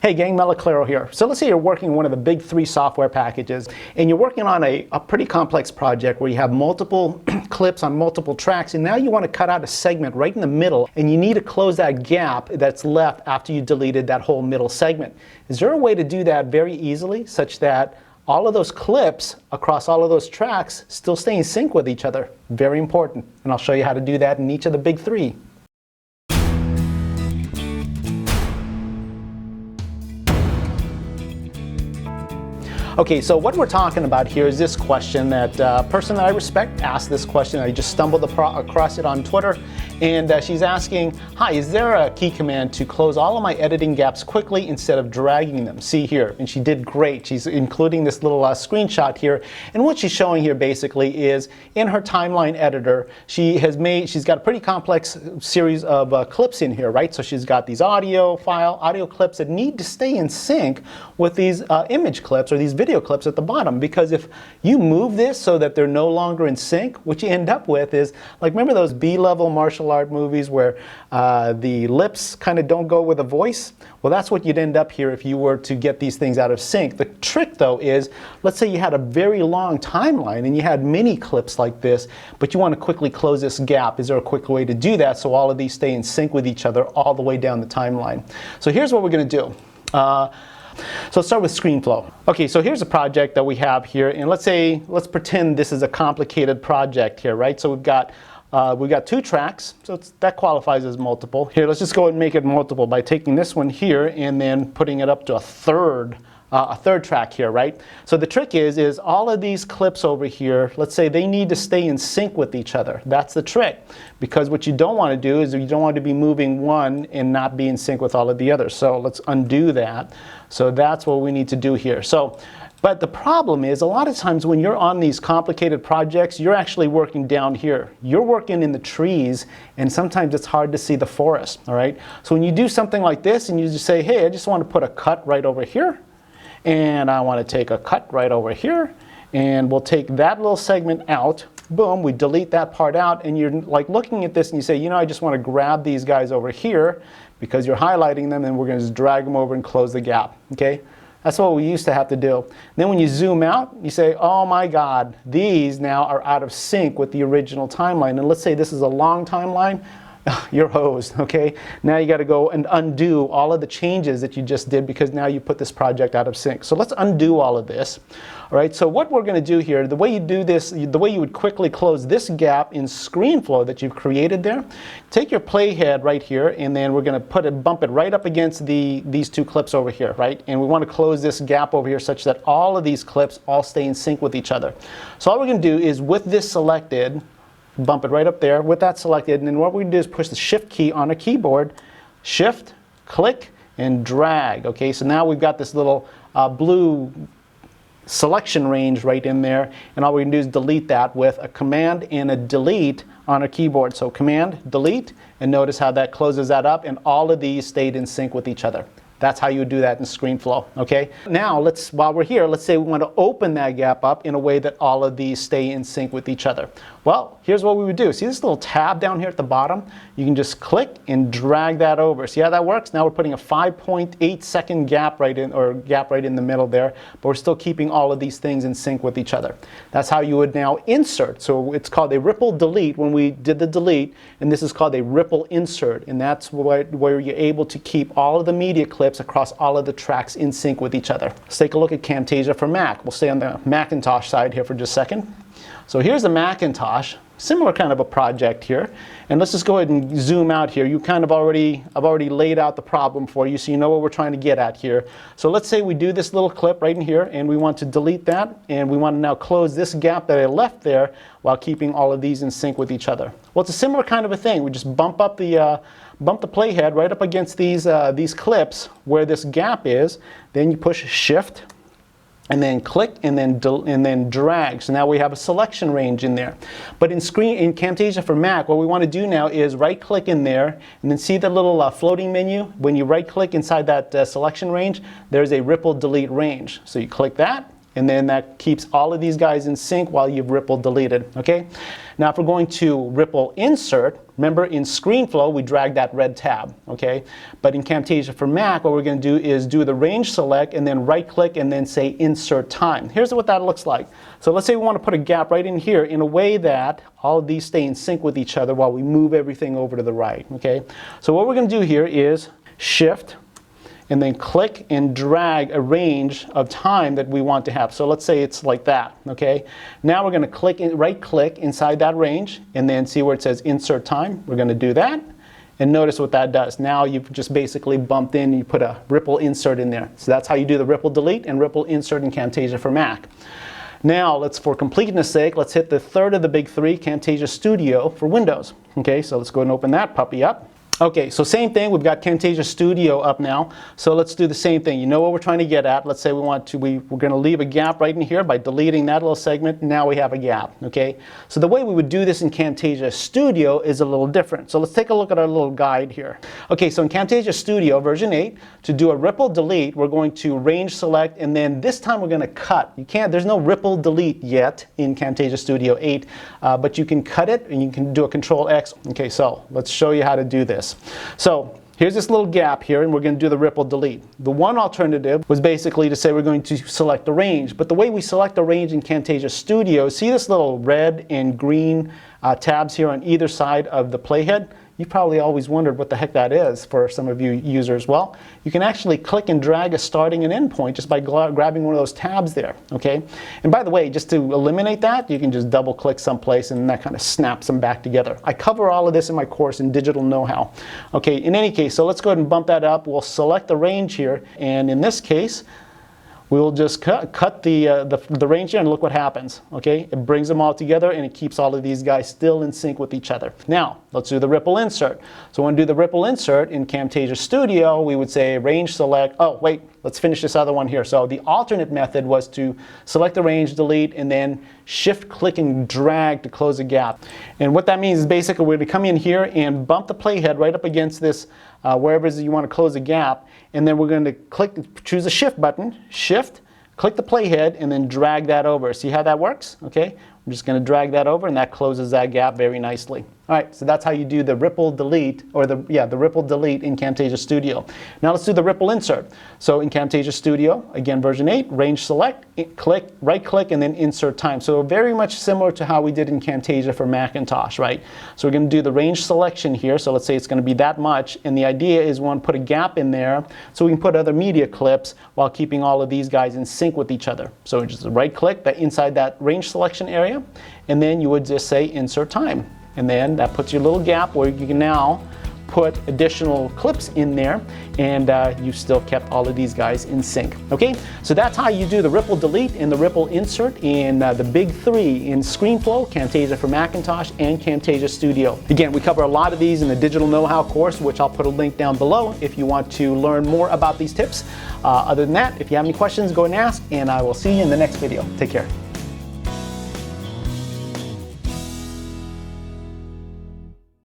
Hey gang, Melaclaro here. So let's say you're working on one of the big three software packages and you're working on a pretty complex project where you have multiple clips on multiple tracks, and now you want to cut out a segment right in the middle and you need to close that gap that's left after you deleted that whole middle segment. Is there a way to do that very easily such that all of those clips across all of those tracks still stay in sync with each other? Very important, and I'll show you how to do that in each of the big three. Okay, so what we're talking about here is this question that a person that I respect asked this question. I just stumbled across it on Twitter, and she's asking, hi, is there a key command to close all of my editing gaps quickly instead of dragging them? See here, and she did great. She's including this little screenshot here, and what she's showing here basically is in her timeline editor, she's got a pretty complex series of clips in here, right? So she's got these audio clips that need to stay in sync with these image clips or these video clips at the bottom, because if you move this so that they're no longer in sync, what you end up with is, like, remember those B-level martial art movies where the lips kind of don't go with the voice? Well, that's what you'd end up here if you were to get these things out of sync. The trick though is, let's say you had a very long timeline and you had many clips like this, but you want to quickly close this gap. Is there a quick way to do that so all of these stay in sync with each other all the way down the timeline? So here's what we're going to do. So let's start with ScreenFlow. Okay, so here's a project that we have here, and let's pretend this is a complicated project here, right? So we've got two tracks, so that qualifies as multiple. Here, let's just go and make it multiple by taking this one here and then putting it up to a third track here, right? So the trick is all of these clips over here, let's say they need to stay in sync with each other. That's the trick, because what you don't want to do is you don't want to be moving one and not be in sync with all of the others. So let's undo that. So that's what we need to do here. But the problem is, a lot of times when you're on these complicated projects, you're actually working down here. You're working in the trees, and sometimes it's hard to see the forest, all right? So when you do something like this and you just say, hey, I just want to put a cut right over here, and I want to take a cut right over here, and we'll take that little segment out. Boom, we delete that part out, and you're like looking at this and you say, you know, I just want to grab these guys over here because you're highlighting them, and we're going to just drag them over and close the gap, okay? That's what we used to have to do. Then when you zoom out, you say, oh my God, these now are out of sync with the original timeline. And let's say this is a long timeline. You're hosed, okay? Now you got to go and undo all of the changes that you just did because now you put this project out of sync. So let's undo all of this. All right, so what we're going to do here, the way you do this, the way you would quickly close this gap in ScreenFlow that you've created there, take your playhead right here, and then we're going to bump it right up against these two clips over here, right? And we want to close this gap over here such that all of these clips all stay in sync with each other. So all we're going to do is, with this selected, bump it right up there with that selected, and then what we do is push the Shift key on a keyboard, Shift, click, and drag. Okay, so now we've got this little blue selection range right in there, and all we can do is delete that with a Command and a Delete on a keyboard. So Command, Delete, and notice how that closes that up, and all of these stayed in sync with each other. That's how you would do that in ScreenFlow, okay? Now, while we're here, let's say we want to open that gap up in a way that all of these stay in sync with each other. Well, here's what we would do. See this little tab down here at the bottom? You can just click and drag that over. See how that works? Now we're putting a 5.8 second gap right in the middle there, but we're still keeping all of these things in sync with each other. That's how you would now insert. So it's called a ripple delete when we did the delete, and this is called a ripple insert, and that's where you're able to keep all of the media clips across all of the tracks in sync with each other. Let's take a look at Camtasia for Mac. We'll stay on the Macintosh side here for just a second. So here's the Macintosh, similar kind of a project here. And let's just go ahead and zoom out here. I've already laid out the problem for you so you know what we're trying to get at here. So let's say we do this little clip right in here, and we want to delete that, and we want to now close this gap that I left there while keeping all of these in sync with each other. Well, it's a similar kind of a thing. We just bump the playhead right up against these clips where this gap is. Then you push Shift, and then click, and then drag. So now we have a selection range in there. But in Camtasia for Mac, what we want to do now is right-click in there, and then see the little floating menu? When you right-click inside that selection range, there's a ripple delete range. So you click that, and then that keeps all of these guys in sync while you've ripple deleted, okay? Now if we're going to ripple insert, remember in ScreenFlow we drag that red tab, okay? But in Camtasia for Mac, what we're going to do is do the range select and then right click and then say insert time. Here's what that looks like. So let's say we want to put a gap right in here in a way that all of these stay in sync with each other while we move everything over to the right, okay? So what we're going to do here is shift and then click and drag a range of time that we want to have. So let's say it's like that, okay? Now we're going to right click inside that range and then see where it says insert time. We're going to do that, and notice what that does. Now you've just basically bumped in, you put a ripple insert in there. So that's how you do the ripple delete and ripple insert in Camtasia for Mac. Now for completeness sake, let's hit the third of the big three, Camtasia Studio for Windows. Okay, so let's go and open that puppy up. Okay, so same thing, we've got Camtasia Studio up now, so let's do the same thing. You know what we're trying to get at. Let's say we're going to leave a gap right in here by deleting that little segment. Now we have a gap, okay? So the way we would do this in Camtasia Studio is a little different. So let's take a look at our little guide here. Okay, so in Camtasia Studio version 8, to do a ripple delete, we're going to range select, and then this time we're going to cut. There's no ripple delete yet in Camtasia Studio 8, but you can cut it and you can do a Control X. Okay, so let's show you how to do this. So here's this little gap here, and we're going to do the ripple delete. The one alternative was basically to say we're going to select the range, but the way we select the range in Camtasia Studio, see this little red and green tabs here on either side of the playhead? You've probably always wondered what the heck that is for some of you users. Well, you can actually click and drag a starting and end point just by grabbing one of those tabs there, okay? And by the way, just to eliminate that, you can just double click someplace and that kind of snaps them back together. I cover all of this in my course in Digital Know-How. Okay, in any case, so let's go ahead and bump that up. We'll select the range here, and in this case, we'll just cut the range here and look what happens, okay? It brings them all together and it keeps all of these guys still in sync with each other. Now, let's do the ripple insert. So when we do the ripple insert in Camtasia Studio, we would say range select, oh wait, let's finish this other one here. So the alternate method was to select the range, delete, and then shift, click, and drag to close a gap. And what that means is basically we're going to come in here and bump the playhead right up against this, wherever it is you want to close a gap, and then we're going to choose the shift button, shift, click the playhead, and then drag that over. See how that works? Okay, I'm just going to drag that over, and that closes that gap very nicely. All right, so that's how you do the ripple delete, or the ripple delete in Camtasia Studio. Now let's do the ripple insert. So in Camtasia Studio, again version 8, range select, click, right click, and then insert time. So very much similar to how we did in Camtasia for Macintosh, right? So we're going to do the range selection here. So let's say it's going to be that much, and the idea is we want to put a gap in there so we can put other media clips while keeping all of these guys in sync with each other. So just right click inside that range selection area, and then you would just say insert time. And then that puts your little gap where you can now put additional clips in there, and you've still kept all of these guys in sync. Okay, so that's how you do the ripple delete and the ripple insert in the big three in ScreenFlow, Camtasia for Macintosh, and Camtasia Studio. Again, we cover a lot of these in the Digital Know-How course, which I'll put a link down below if you want to learn more about these tips. Other than that, if you have any questions, go and ask, and I will see you in the next video. Take care.